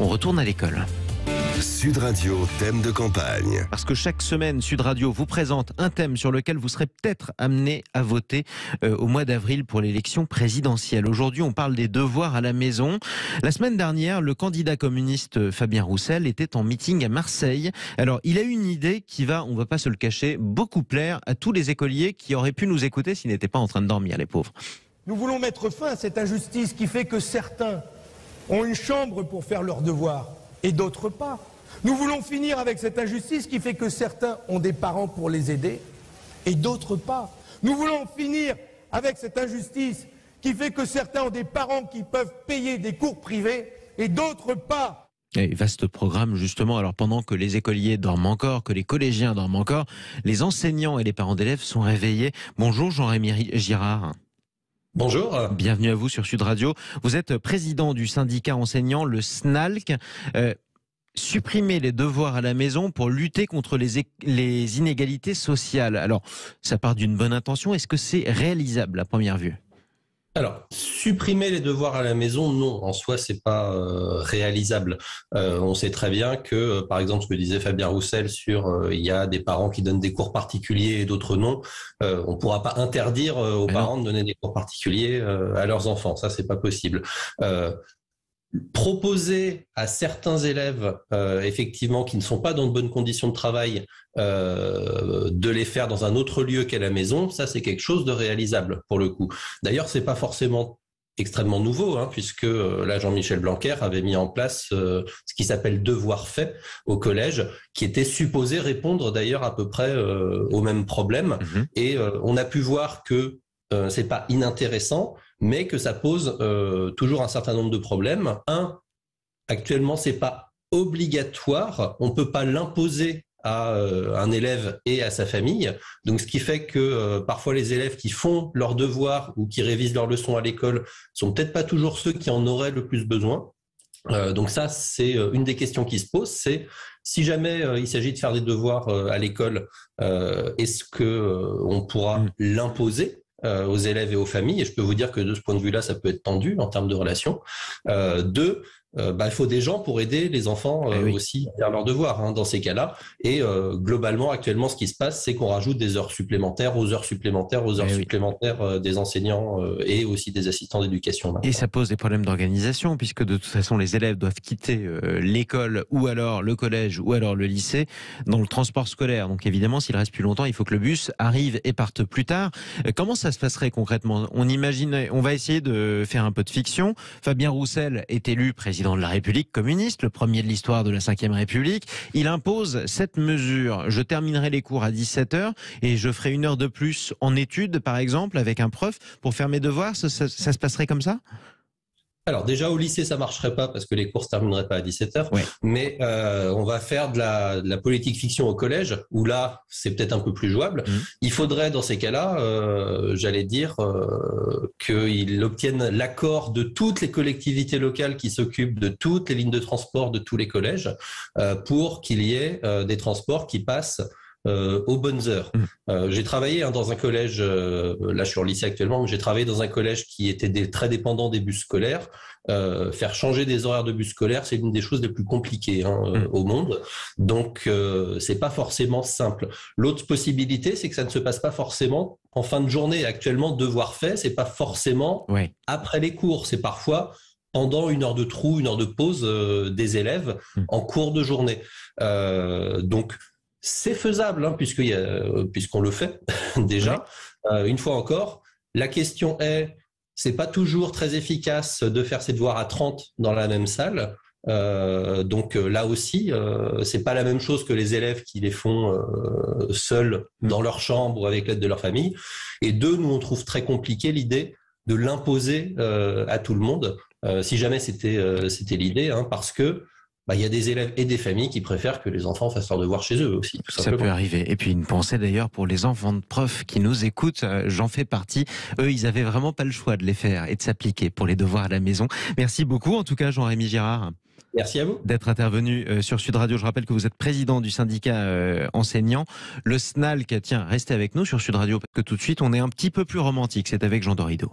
On retourne à l'école. Sud Radio, thème de campagne. Parce que chaque semaine, Sud Radio vous présente un thème sur lequel vous serez peut-être amené à voter au mois d'avril pour l'élection présidentielle. Aujourd'hui, on parle des devoirs à la maison. La semaine dernière, le candidat communiste Fabien Roussel était en meeting à Marseille. Alors, il a une idée qui va, on ne va pas se le cacher, beaucoup plaire à tous les écoliers qui auraient pu nous écouter s'ils n'étaient pas en train de dormir, les pauvres. Nous voulons mettre fin à cette injustice qui fait que certains ont une chambre pour faire leurs devoirs et d'autres pas. Nous voulons finir avec cette injustice qui fait que certains ont des parents pour les aider et d'autres pas. Nous voulons finir avec cette injustice qui fait que certains ont des parents qui peuvent payer des cours privés et d'autres pas. Et vaste programme justement. Alors pendant que les écoliers dorment encore, que les collégiens dorment encore, les enseignants et les parents d'élèves sont réveillés. Bonjour Jean-Rémy Girard. Bonjour. Bienvenue à vous sur Sud Radio. Vous êtes président du syndicat enseignant, le SNALC. Supprimer les devoirs à la maison pour lutter contre les inégalités sociales. Alors, ça part d'une bonne intention. Est-ce que c'est réalisable à première vue ? Alors, supprimer les devoirs à la maison, non, en soi, c'est pas réalisable. On sait très bien que, par exemple, ce que disait Fabien Roussel sur il y a des parents qui donnent des cours particuliers et d'autres non. On pourra pas interdire aux parents de donner des cours particuliers à leurs enfants. Ça, c'est pas possible. Proposer à certains élèves, effectivement, qui ne sont pas dans de bonnes conditions de travail, de les faire dans un autre lieu qu'à la maison, ça c'est quelque chose de réalisable pour le coup. D'ailleurs, c'est pas forcément extrêmement nouveau, puisque là Jean-Michel Blanquer avait mis en place ce qui s'appelle devoir fait au collège, qui était supposé répondre d'ailleurs à peu près au même problème. Et on a pu voir que c'est pas inintéressant, mais que ça pose toujours un certain nombre de problèmes. Actuellement, c'est pas obligatoire, on peut pas l'imposer à un élève et à sa famille. Donc, ce qui fait que parfois les élèves qui font leurs devoirs ou qui révisent leurs leçons à l'école sont peut-être pas toujours ceux qui en auraient le plus besoin. Donc ça, c'est une des questions qui se posent, c'est si jamais il s'agit de faire des devoirs à l'école, est-ce que on pourra l'imposer aux élèves et aux familles? Et je peux vous dire que de ce point de vue-là, ça peut être tendu en termes de relations. Il faut des gens pour aider les enfants aussi à faire leurs devoirs dans ces cas-là. Et globalement, actuellement, ce qui se passe, c'est qu'on rajoute des heures supplémentaires aux heures supplémentaires des enseignants et aussi des assistants d'éducation. Et ça pose des problèmes d'organisation, puisque de toute façon, les élèves doivent quitter l'école ou alors le collège ou alors le lycée dans le transport scolaire. Donc évidemment, s'il reste plus longtemps, il faut que le bus arrive et parte plus tard. Comment ça se passerait concrètement ? On va essayer de faire un peu de fiction. Fabien Roussel est élu président de la République communiste, le premier de l'histoire de la Ve République. Il impose cette mesure. Je terminerai les cours à 17h et je ferai 1 heure de plus en études, par exemple, avec un prof pour faire mes devoirs. Ça se passerait comme ça ? Alors déjà au lycée ça marcherait pas parce que les cours se termineraient pas à 17h, mais on va faire de la politique fiction au collège où là c'est peut-être un peu plus jouable. Il faudrait dans ces cas-là, qu'il obtienne l'accord de toutes les collectivités locales qui s'occupent de toutes les lignes de transport de tous les collèges pour qu'il y ait des transports qui passent aux bonnes heures. J'ai travaillé dans un collège, là je suis au lycée actuellement, mais j'ai travaillé dans un collège qui était très dépendant des bus scolaires. Faire changer des horaires de bus scolaires, c'est une des choses les plus compliquées au monde. Donc c'est pas forcément simple. L'autre possibilité, c'est que ça ne se passe pas forcément en fin de journée. Actuellement, devoir fait, c'est pas forcément après les cours, c'est parfois pendant 1 heure de trou, 1 heure de pause des élèves en cours de journée. Donc c'est faisable, puisqu'on le fait déjà. Une fois encore, la question est, c'est pas toujours très efficace de faire ses devoirs à 30 dans la même salle. Donc là aussi, c'est pas la même chose que les élèves qui les font seuls dans leur chambre ou avec l'aide de leur famille. Et nous on trouve très compliqué l'idée de l'imposer à tout le monde. Si jamais c'était l'idée, parce que il y a des élèves et des familles qui préfèrent que les enfants fassent leurs devoirs chez eux aussi. Ça peut arriver. Et puis une pensée d'ailleurs pour les enfants de profs qui nous écoutent. J'en fais partie. Eux, ils avaient vraiment pas le choix de les faire et de s'appliquer pour les devoirs à la maison. Merci beaucoup en tout cas Jean-Rémy Girard. Merci à vous. D'être intervenu sur Sud Radio. Je rappelle que vous êtes président du syndicat enseignant. Le SNALC, tiens, restez avec nous sur Sud Radio parce que tout de suite on est un petit peu plus romantique. C'est avec Jean Dorido.